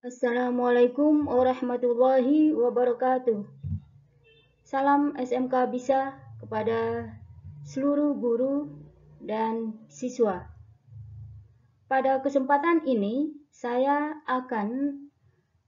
Assalamualaikum warahmatullahi wabarakatuh. Salam SMK Bisa kepada seluruh guru dan siswa. Pada kesempatan ini, saya akan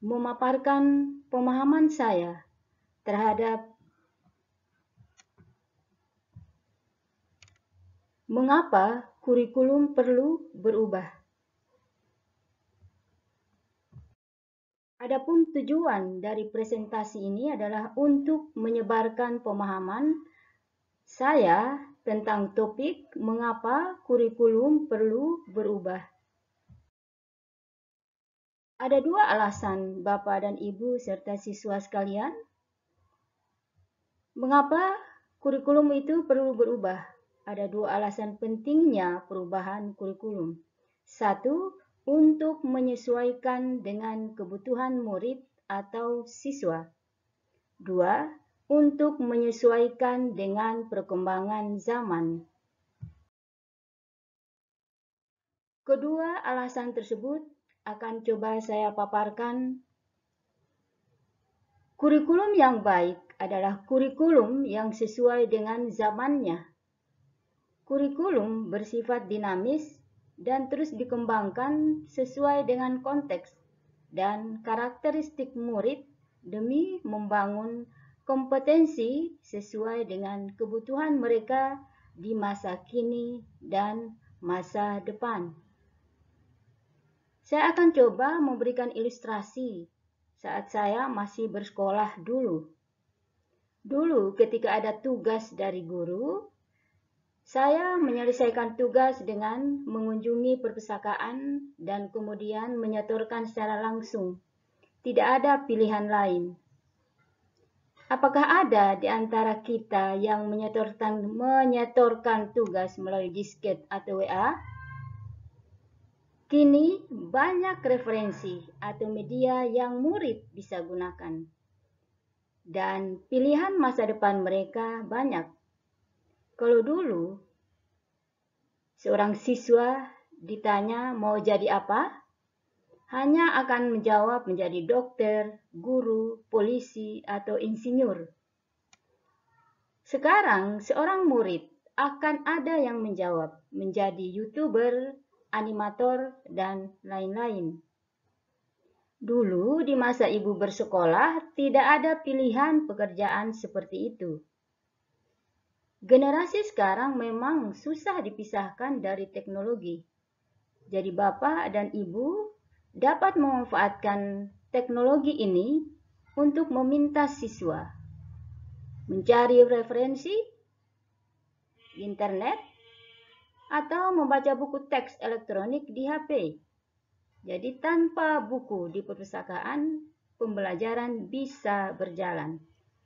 memaparkan pemahaman saya terhadap mengapa kurikulum perlu berubah. Adapun tujuan dari presentasi ini adalah untuk menyebarkan pemahaman saya tentang topik mengapa kurikulum perlu berubah. Ada dua alasan Bapak dan Ibu serta siswa sekalian. Mengapa kurikulum itu perlu berubah? Ada dua alasan pentingnya perubahan kurikulum. Satu, untuk menyesuaikan dengan kebutuhan murid atau siswa. Dua, untuk menyesuaikan dengan perkembangan zaman. Kedua alasan tersebut akan coba saya paparkan. Kurikulum yang baik adalah kurikulum yang sesuai dengan zamannya. Kurikulum bersifat dinamis dan terus dikembangkan sesuai dengan konteks dan karakteristik murid demi membangun kompetensi sesuai dengan kebutuhan mereka di masa kini dan masa depan. Saya akan coba memberikan ilustrasi saat saya masih bersekolah dulu. Dulu ketika ada tugas dari guru, saya menyelesaikan tugas dengan mengunjungi perpustakaan dan kemudian menyetorkan secara langsung. Tidak ada pilihan lain. Apakah ada di antara kita yang menyetorkan tugas melalui disket atau WA? Kini banyak referensi atau media yang murid bisa gunakan. Dan pilihan masa depan mereka banyak. Kalau dulu seorang siswa ditanya mau jadi apa, hanya akan menjawab menjadi dokter, guru, polisi, atau insinyur. Sekarang seorang murid akan ada yang menjawab menjadi YouTuber, animator, dan lain-lain. Dulu di masa ibu bersekolah tidak ada pilihan pekerjaan seperti itu. Generasi sekarang memang susah dipisahkan dari teknologi. Jadi Bapak dan Ibu dapat memanfaatkan teknologi ini untuk meminta siswa mencari referensi di internet atau membaca buku teks elektronik di HP. Jadi tanpa buku di perpustakaan, pembelajaran bisa berjalan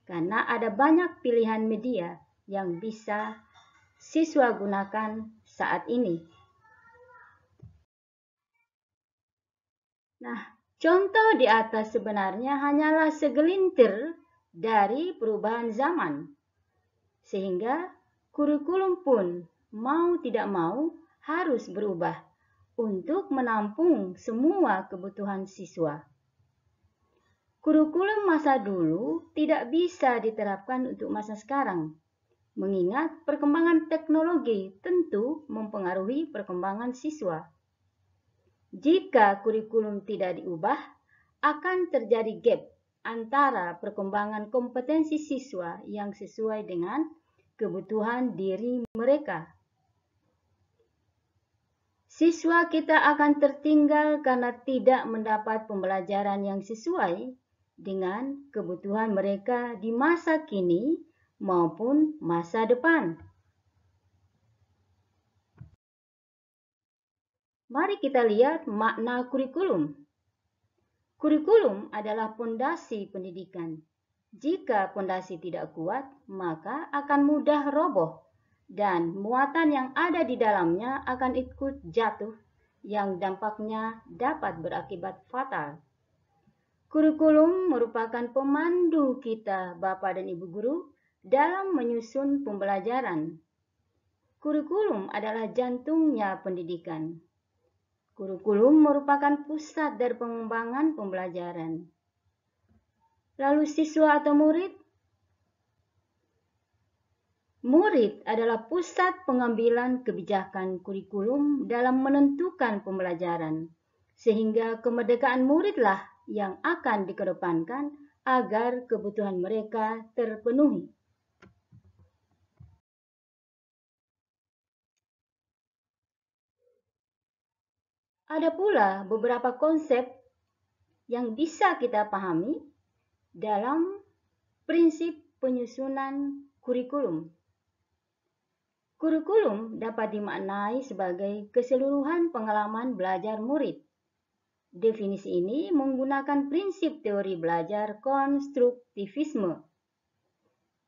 karena ada banyak pilihan media yang bisa siswa gunakan saat ini. Nah, contoh di atas sebenarnya hanyalah segelintir dari perubahan zaman. Sehingga kurikulum pun mau tidak mau harus berubah untuk menampung semua kebutuhan siswa. Kurikulum masa dulu tidak bisa diterapkan untuk masa sekarang, mengingat perkembangan teknologi tentu mempengaruhi perkembangan siswa. Jika kurikulum tidak diubah, akan terjadi gap antara perkembangan kompetensi siswa yang sesuai dengan kebutuhan diri mereka. Siswa kita akan tertinggal karena tidak mendapat pembelajaran yang sesuai dengan kebutuhan mereka di masa kini maupun masa depan. Mari kita lihat makna kurikulum. Kurikulum adalah pondasi pendidikan. Jika pondasi tidak kuat, maka akan mudah roboh dan muatan yang ada di dalamnya akan ikut jatuh yang dampaknya dapat berakibat fatal. Kurikulum merupakan pemandu kita, Bapak dan Ibu guru, dalam menyusun pembelajaran. Kurikulum adalah jantungnya pendidikan. Kurikulum merupakan pusat dari pengembangan pembelajaran. Lalu siswa atau murid? Murid adalah pusat pengambilan kebijakan kurikulum dalam menentukan pembelajaran, sehingga kemerdekaan muridlah yang akan dikedepankan agar kebutuhan mereka terpenuhi. Ada pula beberapa konsep yang bisa kita pahami dalam prinsip penyusunan kurikulum. Kurikulum dapat dimaknai sebagai keseluruhan pengalaman belajar murid. Definisi ini menggunakan prinsip teori belajar konstruktivisme.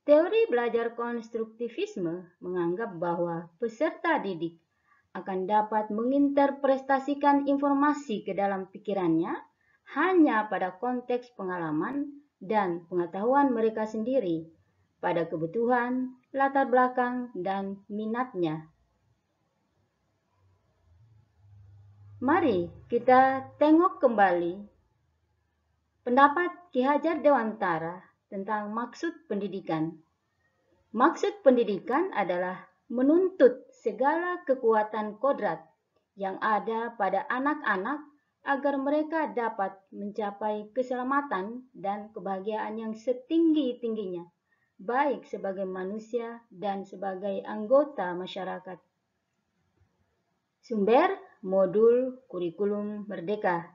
Teori belajar konstruktivisme menganggap bahwa peserta didik akan dapat menginterpretasikan informasi ke dalam pikirannya hanya pada konteks pengalaman dan pengetahuan mereka sendiri, pada kebutuhan, latar belakang, dan minatnya. Mari kita tengok kembali pendapat Ki Hajar Dewantara tentang maksud pendidikan. Maksud pendidikan adalah menuntut segala kekuatan kodrat yang ada pada anak-anak agar mereka dapat mencapai keselamatan dan kebahagiaan yang setinggi-tingginya, baik sebagai manusia dan sebagai anggota masyarakat. Sumber modul kurikulum Merdeka.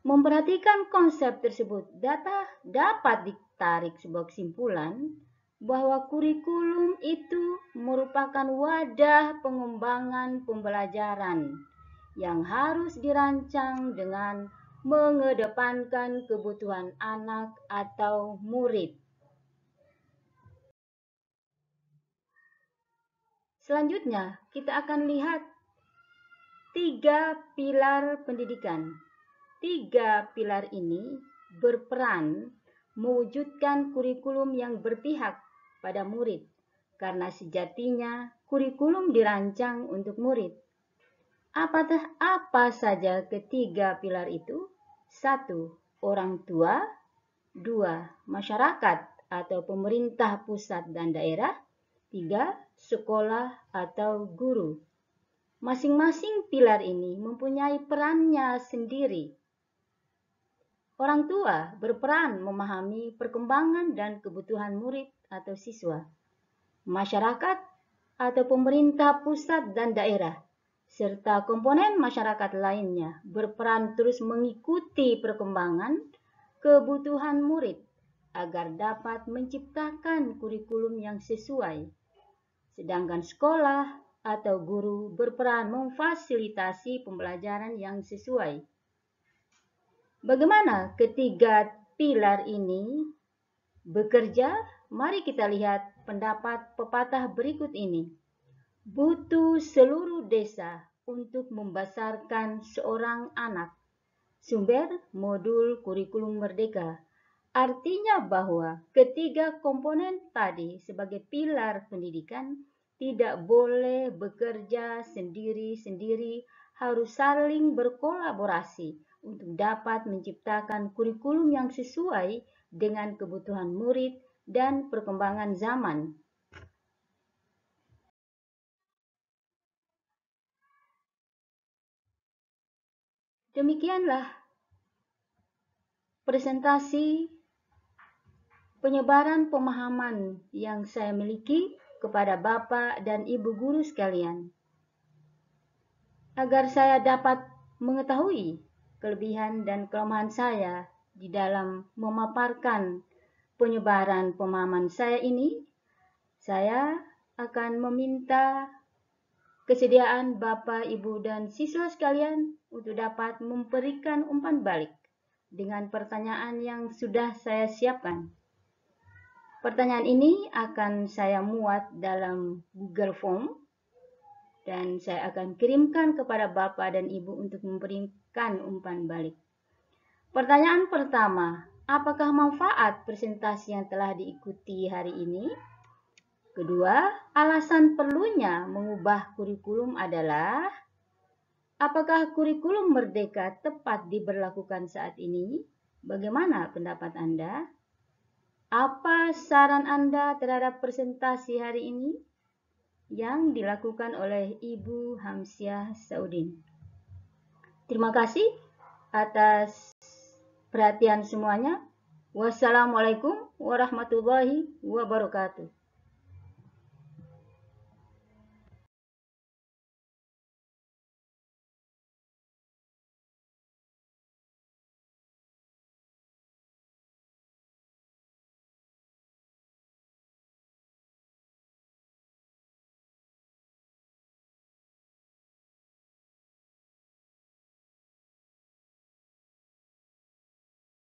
Memperhatikan konsep tersebut, dapat ditarik sebuah kesimpulan bahwa kurikulum itu merupakan wadah pengembangan pembelajaran yang harus dirancang dengan mengedepankan kebutuhan anak atau murid. Selanjutnya, kita akan lihat 3 pilar pendidikan. 3 pilar ini berperan mewujudkan kurikulum yang berpihak pada murid, karena sejatinya kurikulum dirancang untuk murid. Apa saja ketiga pilar itu? 1. Orang tua. 2. Masyarakat atau pemerintah pusat dan daerah. 3. Sekolah atau guru. Masing-masing pilar ini mempunyai perannya sendiri. Orang tua berperan memahami perkembangan dan kebutuhan murid atau siswa. Masyarakat atau pemerintah pusat dan daerah, serta komponen masyarakat lainnya berperan terus mengikuti perkembangan kebutuhan murid agar dapat menciptakan kurikulum yang sesuai. Sedangkan sekolah atau guru berperan memfasilitasi pembelajaran yang sesuai. Bagaimana ketiga pilar ini bekerja? Mari kita lihat pendapat pepatah berikut ini. Butuh seluruh desa untuk membesarkan seorang anak. Sumber modul kurikulum Merdeka. Artinya bahwa ketiga komponen tadi sebagai pilar pendidikan tidak boleh bekerja sendiri-sendiri, harus saling berkolaborasi untuk dapat menciptakan kurikulum yang sesuai dengan kebutuhan murid dan perkembangan zaman. Demikianlah presentasi penyebaran pemahaman yang saya miliki kepada Bapak dan Ibu guru sekalian, agar saya dapat mengetahui kelebihan dan kelemahan saya di dalam memaparkan penyebaran pemahaman saya ini. Saya akan meminta kesediaan Bapak, Ibu, dan siswa sekalian untuk dapat memberikan umpan balik dengan pertanyaan yang sudah saya siapkan. Pertanyaan ini akan saya muat dalam Google Form dan saya akan kirimkan kepada Bapak dan Ibu untuk memberikan umpan balik. Pertanyaan pertama, apakah manfaat presentasi yang telah diikuti hari ini? Kedua, alasan perlunya mengubah kurikulum adalah apakah kurikulum Merdeka tepat diberlakukan saat ini? Bagaimana pendapat Anda? Apa saran Anda terhadap presentasi hari ini yang dilakukan oleh Ibu Hamsiah Saudin? Terima kasih atas perhatian semuanya. Wassalamualaikum warahmatullahi wabarakatuh.